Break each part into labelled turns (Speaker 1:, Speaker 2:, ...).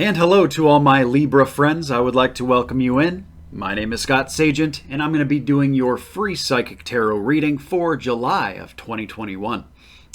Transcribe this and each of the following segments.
Speaker 1: And hello to all my Libra friends. I would like to welcome you in. My name is Scott Sagent, and I'm going to be doing your free psychic tarot reading for July of 2021.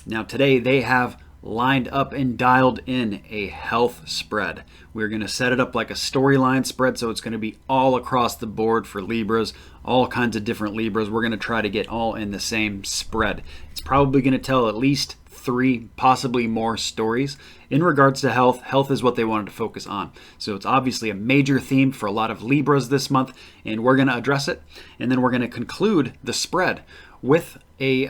Speaker 1: Now today they have lined up and dialed in a health spread. We're going to set it up like a storyline spread, so it's going to be all across the board for Libras, all kinds of different Libras. We're going to try to get all in the same spread. It's probably going to tell at least 3, possibly more stories in regards to health. Health is what they wanted to focus on. So it's obviously a major theme for a lot of Libras this month, and we're going to address it. And then we're going to conclude the spread with a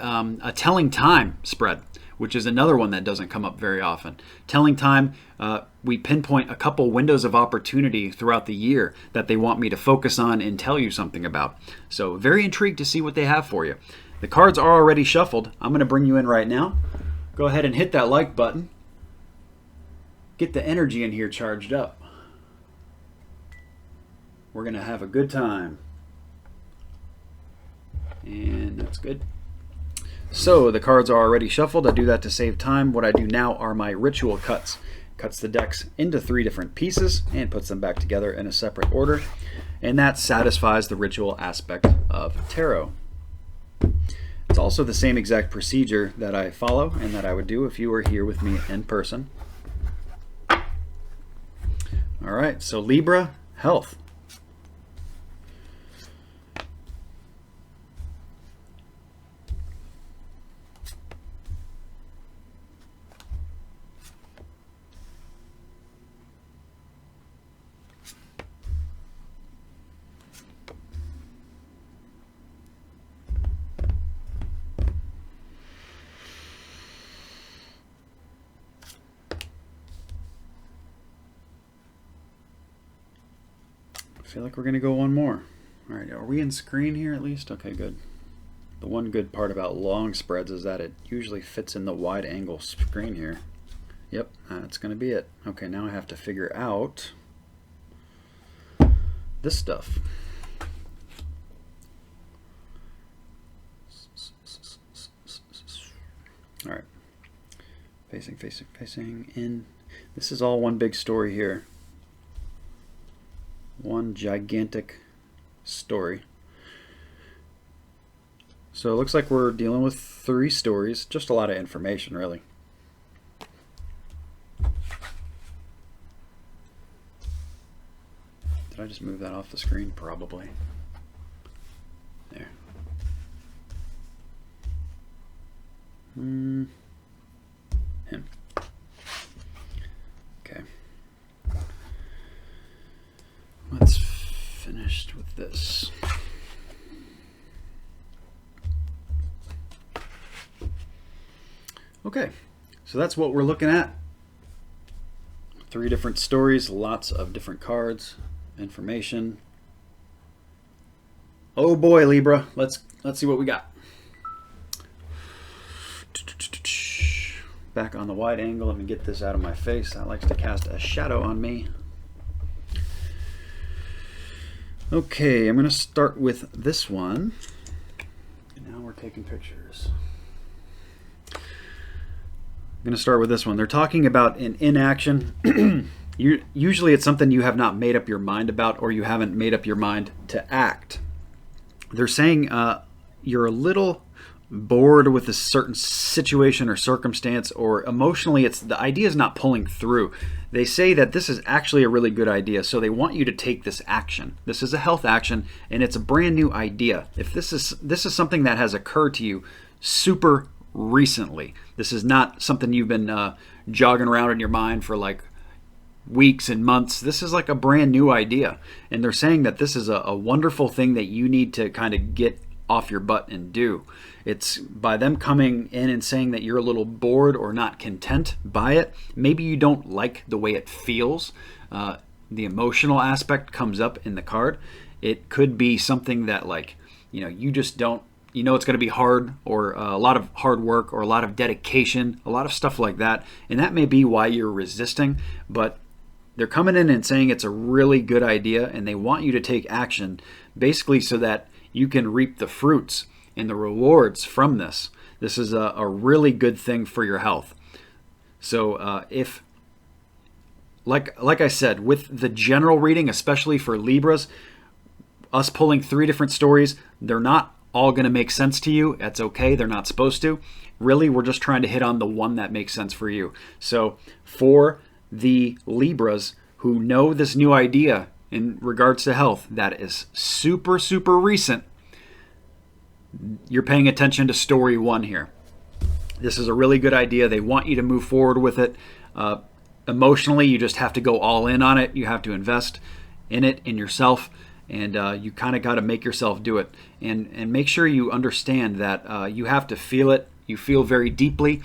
Speaker 1: telling time spread, which is another one that doesn't come up very often. Telling time, we pinpoint a couple windows of opportunity throughout the year that they want me to focus on and tell you something about. So very intrigued to see what they have for you. The cards are already shuffled. I'm going to bring you in right now. Go ahead and hit that like button. Get the energy in here charged up. We're going to have a good time. And that's good. So the cards are already shuffled. I do that to save time. What I do now are my ritual cuts. Cuts the decks into 3 different pieces and puts them back together in a separate order. And that satisfies the ritual aspect of tarot. It's also the same exact procedure that I follow and that I would do if you were here with me in person. All right, so Libra, health. I feel like we're going to go one more. All right, are we in screen here at least? Okay, good. The one good part about long spreads is that it usually fits in the wide angle screen here. Yep, that's going to be it. Okay, now I have to figure out this stuff. All right, facing in. This is all one big story here. One gigantic story. So it looks like we're dealing with 3 stories. Just a lot of information, really. Did I just move that off the screen? Probably. There. Him. Okay. Let's finish with this. Okay, so that's what we're looking at. 3 different stories, lots of different cards, information. Oh boy, Libra, let's see what we got. Back on the wide angle, let me get this out of my face. That likes to cast a shadow on me. Okay, I'm going to start with this one. Now we're taking pictures. I'm going to start with this one. They're talking about an inaction. Usually it's something you have not made up your mind about, or you haven't made up your mind to act. They're saying you're a little bored with a certain situation or circumstance, or emotionally the idea is not pulling through. They say that this is actually a really good idea, so they want you to take this action. This is a health action, and it's a brand new idea. If this is something that has occurred to you super recently, this is not something you've been jogging around in your mind for like weeks and months. This is like a brand new idea, and they're saying that this is a wonderful thing that you need to kind of get off your butt and do. It's by them coming in and saying that you're a little bored or not content by it. Maybe you don't like the way it feels. The emotional aspect comes up in the card. It could be something that, like, you just don't, it's going to be hard, or a lot of hard work, or a lot of dedication, a lot of stuff like that. And that may be why you're resisting, but they're coming in and saying it's a really good idea, and they want you to take action basically so that you can reap the fruits and the rewards from this. This is a really good thing for your health. So if like I said, with the general reading, especially for Libras, us pulling 3 different stories, they're not all going to make sense to you. That's okay. They're not supposed to. Really, we're just trying to hit on the one that makes sense for you. So for the Libras who know this new idea in regards to health that is super, super recent, you're paying attention to story 1 here. This is a really good idea. They want you to move forward with it. Emotionally, you just have to go all in on it. You have to invest in it, in yourself, and you kind of got to make yourself do it. And make sure you understand that you have to feel it. You feel very deeply,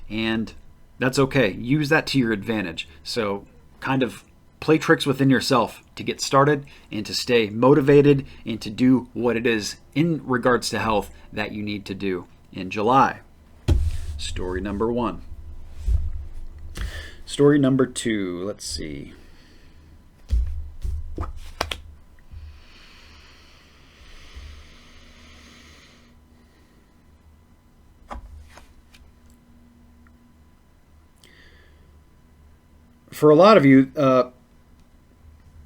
Speaker 1: and that's okay. Use that to your advantage. So kind of play tricks within yourself to get started and to stay motivated and to do what it is in regards to health that you need to do in July. Story number 1. Story number 2, let's see. For a lot of you,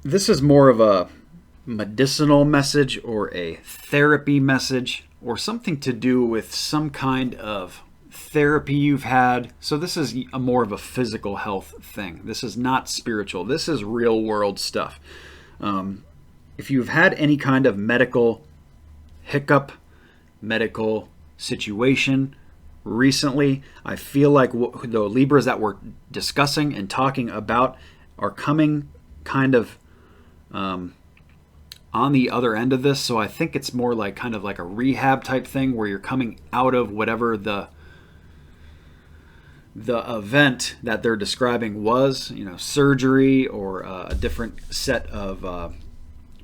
Speaker 1: this is more of a medicinal message or a therapy message or something to do with some kind of therapy you've had. So this is a more of a physical health thing. This is not spiritual. This is real world stuff. If you've had any kind of medical hiccup, medical situation recently, I feel like the Libras that we're discussing and talking about are coming kind of on the other end of this. So I think it's more like kind of like a rehab type thing where you're coming out of whatever the event that they're describing was, surgery or a different set of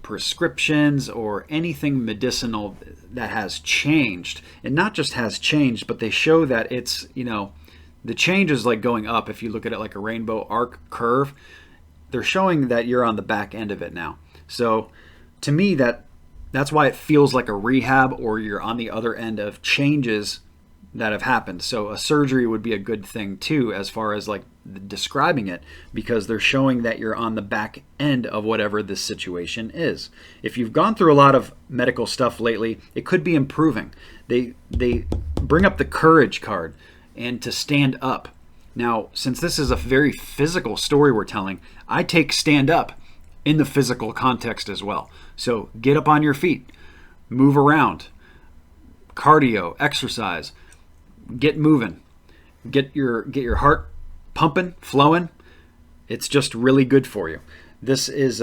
Speaker 1: prescriptions or anything medicinal that has changed. And not just has changed, but they show that it's, the change is like going up. If you look at it like a rainbow arc curve, they're showing that you're on the back end of it now. So to me, that's why it feels like a rehab, or you're on the other end of changes that have happened. So a surgery would be a good thing too, as far as like describing it, because they're showing that you're on the back end of whatever this situation is. If you've gone through a lot of medical stuff lately, it could be improving. They bring up the courage card and to stand up. Now, since this is a very physical story we're telling, I take stand up in the physical context as well. So get up on your feet, move around, cardio, exercise, get moving, get your heart pumping, flowing. It's just really good for you. This is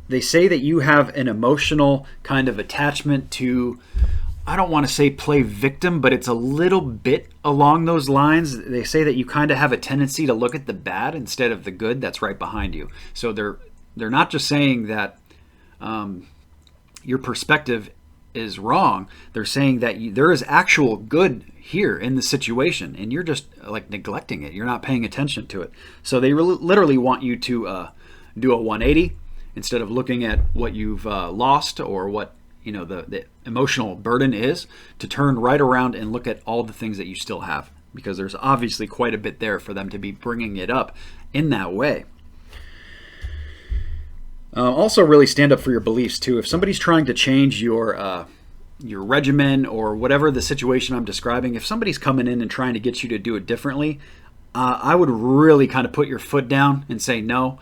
Speaker 1: they say that you have an emotional kind of attachment to, I don't want to say play victim, but it's a little bit along those lines. They say that you kind of have a tendency to look at the bad instead of the good that's right behind you. So they're not just saying that your perspective is wrong. They're saying that there is actual good here in the situation, and you're just like neglecting it. You're not paying attention to it. So they literally want you to do a 180 instead of looking at what you've lost or what the emotional burden is, to turn right around and look at all the things that you still have, because there's obviously quite a bit there for them to be bringing it up in that way. Also really stand up for your beliefs too. If somebody's trying to change your regimen or whatever the situation I'm describing, if somebody's coming in and trying to get you to do it differently, I would really kind of put your foot down and say no,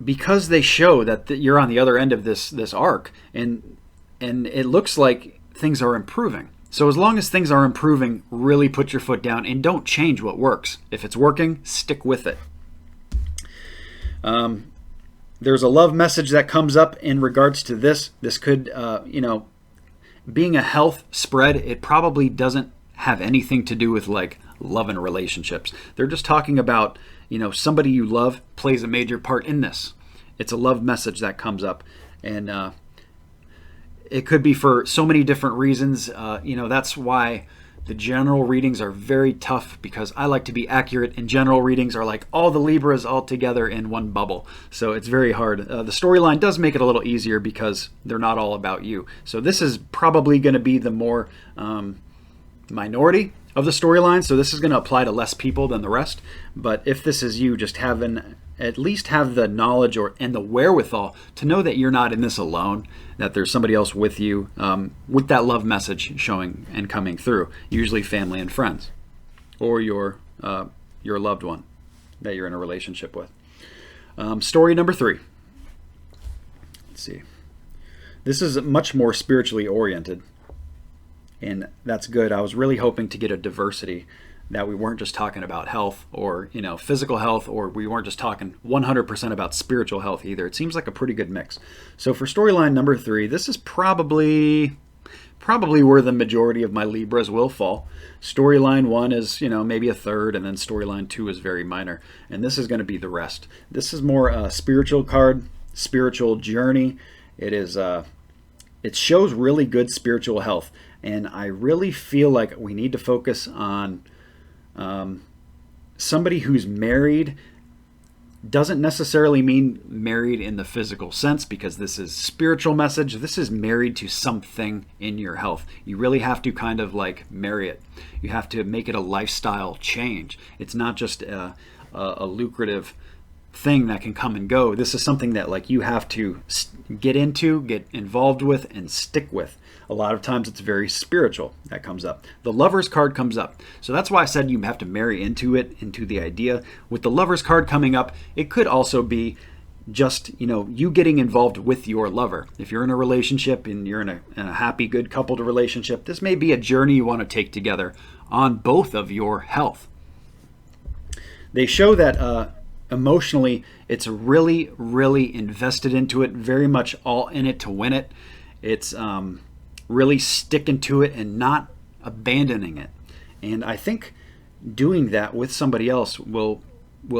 Speaker 1: because they show that you're on the other end of this arc, and it looks like things are improving. So as long as things are improving, really put your foot down and don't change what works. If it's working, stick with it. There's a love message that comes up in regards to this. This could, being a health spread, it probably doesn't have anything to do with like love and relationships. They're just talking about, somebody you love plays a major part in this. It's a love message that comes up, and it could be for so many different reasons. That's why the general readings are very tough, because I like to be accurate, and general readings are like all the Libras all together in one bubble. So it's very hard. The storyline does make it a little easier because they're not all about you. So this is probably going to be the more minority storyline, so this is going to apply to less people than the rest. But if this is you, just at least have the knowledge and the wherewithal to know that you're not in this alone, that there's somebody else with you, with that love message showing and coming through, usually family and friends, or your loved one that you're in a relationship with. Story number 3. Let's see. This is much more spiritually oriented, and that's good. I was really hoping to get a diversity, that we weren't just talking about health or physical health, or we weren't just talking 100% about spiritual health either. It seems like a pretty good mix. So for storyline number 3, this is probably where the majority of my Libras will fall. Storyline 1 is maybe a third, and then storyline 2 is very minor, and this is going to be the rest. This is more a spiritual card, spiritual journey. It shows really good spiritual health, and I really feel like we need to focus on somebody who's married. Doesn't necessarily mean married in the physical sense, because this is spiritual message. This is married to something in your health. You really have to kind of like marry it. You have to make it a lifestyle change. It's not just a lucrative thing that can come and go. This is something that like you have to get into, get involved with, and stick with. A lot of times it's very spiritual that comes up. The Lover's card comes up. So that's why I said you have to marry into the idea. With the Lover's card coming up, it could also be just, you getting involved with your lover. If you're in a relationship and you're in a happy, good coupled relationship, this may be a journey you want to take together on both of your health. They show that emotionally, it's really, really invested into it, very much all in it to win it. It's really sticking to it and not abandoning it. And I think doing that with somebody else will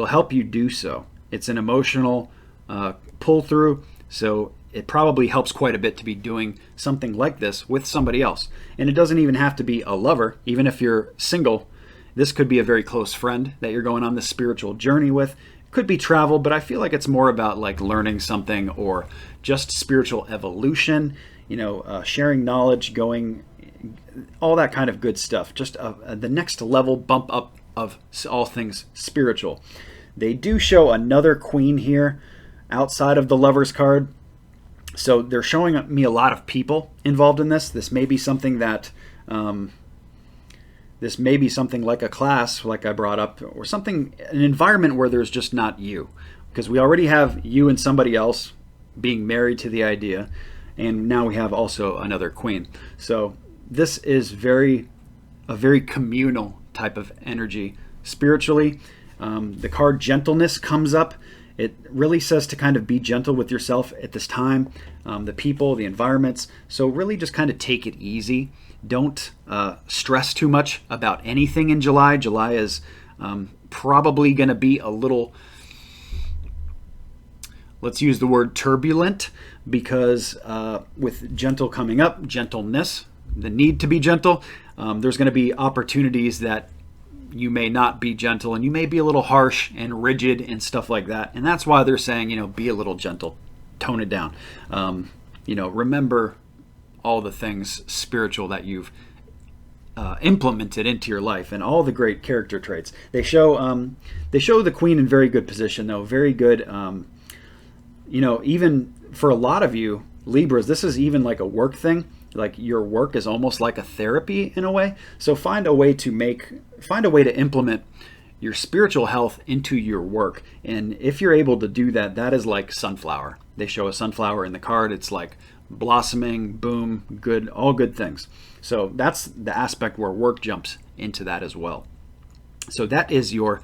Speaker 1: help you do so. It's an emotional pull through, so it probably helps quite a bit to be doing something like this with somebody else. And it doesn't even have to be a lover. Even if you're single, this could be a very close friend that you're going on this spiritual journey with. It could be travel, but I feel like it's more about like learning something or just spiritual evolution, sharing knowledge, going, all that kind of good stuff. Just the next level bump up of all things spiritual. They do show another queen here outside of the Lover's card. So they're showing me a lot of people involved in this. This may be something that, like a class, like I brought up, or something, an environment where there's just not you. Because we already have you and somebody else being married to the idea. And now we have also another queen. So this is a very communal type of energy spiritually. The card gentleness comes up. It really says to kind of be gentle with yourself at this time, the people, the environments. So really just kind of take it easy. Don't stress too much about anything in July. July is probably going to be a little, let's use the word turbulent, because with gentle coming up, gentleness, the need to be gentle, there's going to be opportunities that you may not be gentle, and you may be a little harsh and rigid and stuff like that. And that's why they're saying, be a little gentle, tone it down. Remember all the things spiritual that you've implemented into your life and all the great character traits. They show the queen in very good position, though, very good. Even for a lot of you Libras, this is even like a work thing. Like your work is almost like a therapy in a way. So find a way to implement your spiritual health into your work. And if you're able to do that, that is like sunflower. They show a sunflower in the card. It's like blossoming, boom, good, all good things. So that's the aspect where work jumps into that as well. So that is your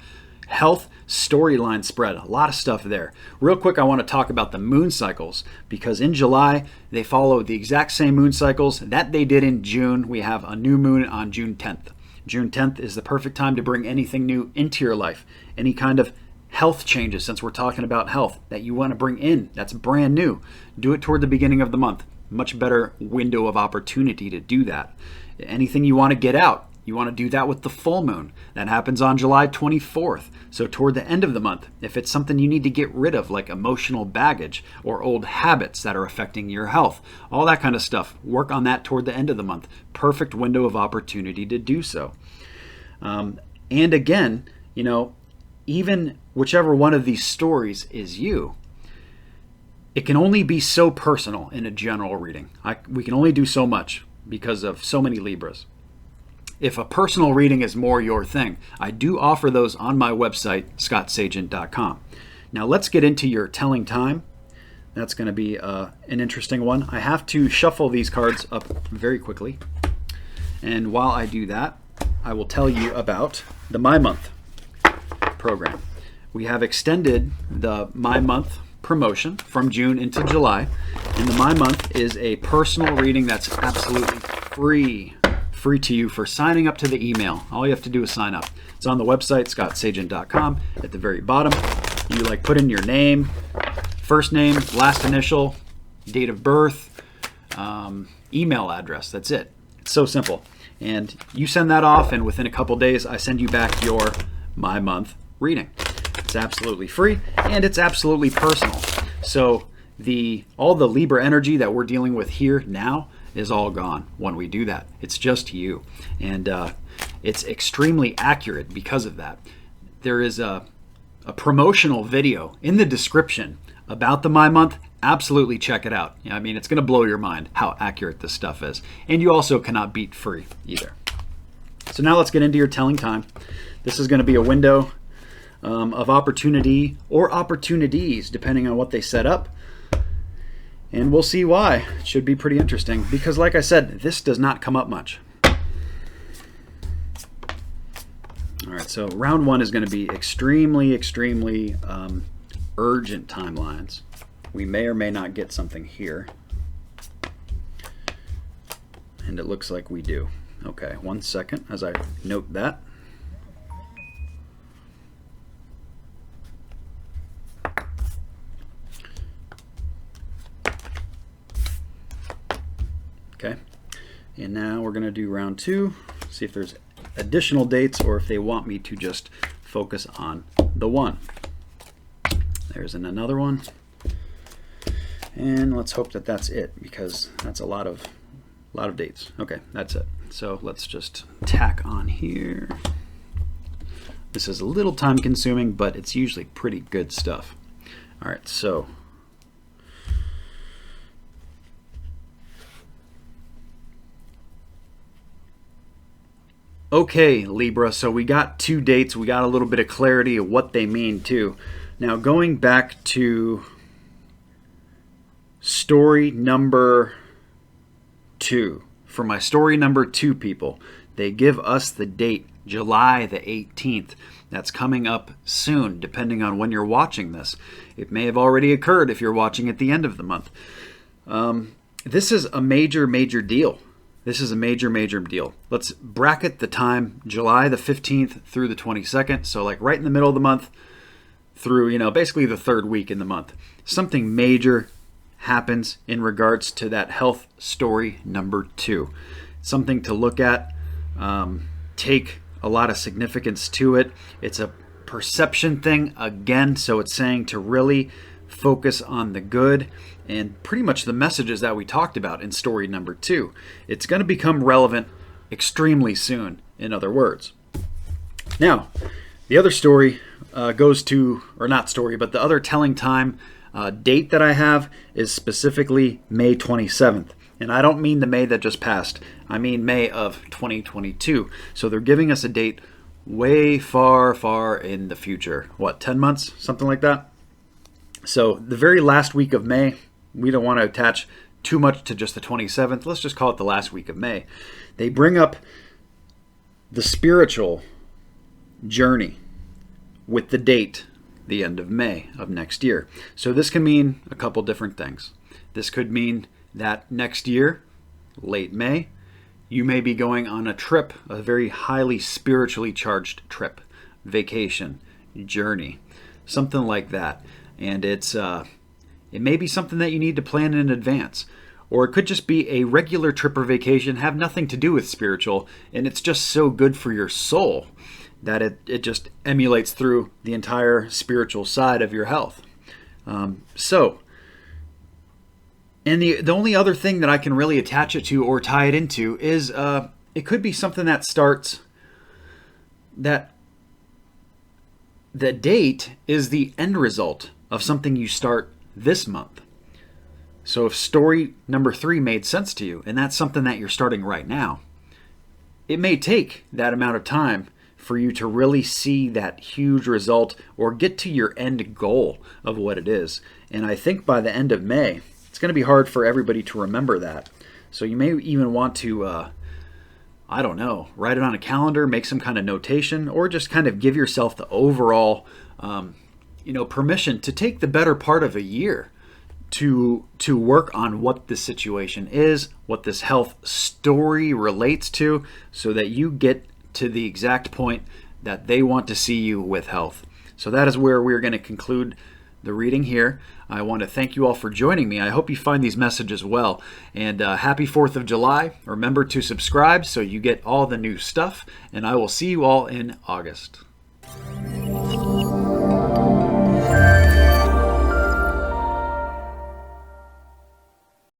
Speaker 1: health storyline spread. A lot of stuff there. Real quick, I want to talk about the moon cycles, because in July they follow the exact same moon cycles that they did in June. We have a new moon on June 10th. June 10th is the perfect time to bring anything new into your life. Any kind of health changes, since we're talking about health, that you want to bring in that's brand new, do it toward the beginning of the month. Much better window of opportunity to do that. Anything you want to get out, you want to do that with the full moon. That happens on July 24th. So toward the end of the month, if it's something you need to get rid of, like emotional baggage or old habits that are affecting your health, all that kind of stuff, work on that toward the end of the month. Perfect window of opportunity to do so. And again, you know, even whichever one of these stories is you, it can only be so personal in a general reading. We can only do so much because of so many Libras. If a personal reading is more your thing, I do offer those on my website, scottsagent.com. Now let's get into your telling time. That's going to be an interesting one. I have to shuffle these cards up very quickly. And while I do that, I will tell you about the My Month program. We have extended the My Month promotion from June into July, and the My Month is a personal reading that's absolutely free to you for signing up to the email. All you have to do is sign up. It's on the website, scottsagent.com. At the very bottom, you put in your name, first name, last initial, date of birth, email address. That's it. It's so simple. And you send that off, and within a couple days, I send you back your My Month reading. It's absolutely free, and it's absolutely personal. So all the Libra energy that we're dealing with here now is all gone when we do that. It's just you. And it's extremely accurate because of that. There is a promotional video in the description about the My Month. Absolutely check it out. I mean, it's going to blow your mind how accurate this stuff is. And you also cannot beat free either. So now let's get into your telling time. This is going to be a window of opportunity or opportunities, depending on what they set up. And we'll see why. It should be pretty interesting because, like I said, this does not come up much. All right, so round one is going to be extremely urgent timelines. We may or may not get something here. And it looks like we do. Okay, 1 second as I note that. Okay, and now we're going to do round two, see if there's additional dates or if they want me to just focus on the one. There's another one. And let's hope that that's it, because that's a lot of dates. Okay, that's it. So let's just tack on here. This is a little time consuming, but it's usually pretty good stuff. All right, so okay, Libra, so we got 2 dates. We got a little bit of clarity of what they mean too. Now going back to story number 2. For my story number 2 people, they give us the date, July the 18th. That's coming up soon, depending on when you're watching this. It may have already occurred if you're watching at the end of the month. This is a major deal. This is a major deal. Let's bracket the time, July the 15th through the 22nd. So like right in the middle of the month through, basically the 3rd week in the month. Something major happens in regards to that health story number 2. Something to look at, take a lot of significance to it. It's a perception thing again, so it's saying to really focus on the good and pretty much the messages that we talked about in story number 2. It's going to become relevant extremely soon, in other words. Now, the other story goes to, or not story, but the other telling time date that I have is specifically May 27th. And I don't mean the May that just passed. I mean May of 2022. So they're giving us a date way far in the future. What, 10 months? Something like that? So the very last week of May, we don't want to attach too much to just the 27th. Let's just call it the last week of May. They bring up the spiritual journey with the date, the end of May of next year. So this can mean a couple different things. This could mean that next year, late May, you may be going on a trip, a very highly spiritually charged trip, vacation, journey, something like that. And it may be something that you need to plan in advance. Or it could just be a regular trip or vacation, have nothing to do with spiritual, and it's just so good for your soul that it just emulates through the entire spiritual side of your health. And the only other thing that I can really attach it to or tie it into is it could be something that starts that the date is the end result of something you start this month. So if story number 3 made sense to you, and that's something that you're starting right now, it may take that amount of time for you to really see that huge result or get to your end goal of what it is. And I think by the end of May, it's going to be hard for everybody to remember that. So you may even want to, I don't know, write it on a calendar, make some kind of notation, or just kind of give yourself the overall, permission to take the better part of a year to work on what this situation is, what this health story relates to, so that you get to the exact point that they want to see you with health. So that is where we're going to conclude the reading here. I want to thank you all for joining me. I hope you find these messages well. And happy 4th of July. Remember to subscribe so you get all the new stuff. And I will see you all in August.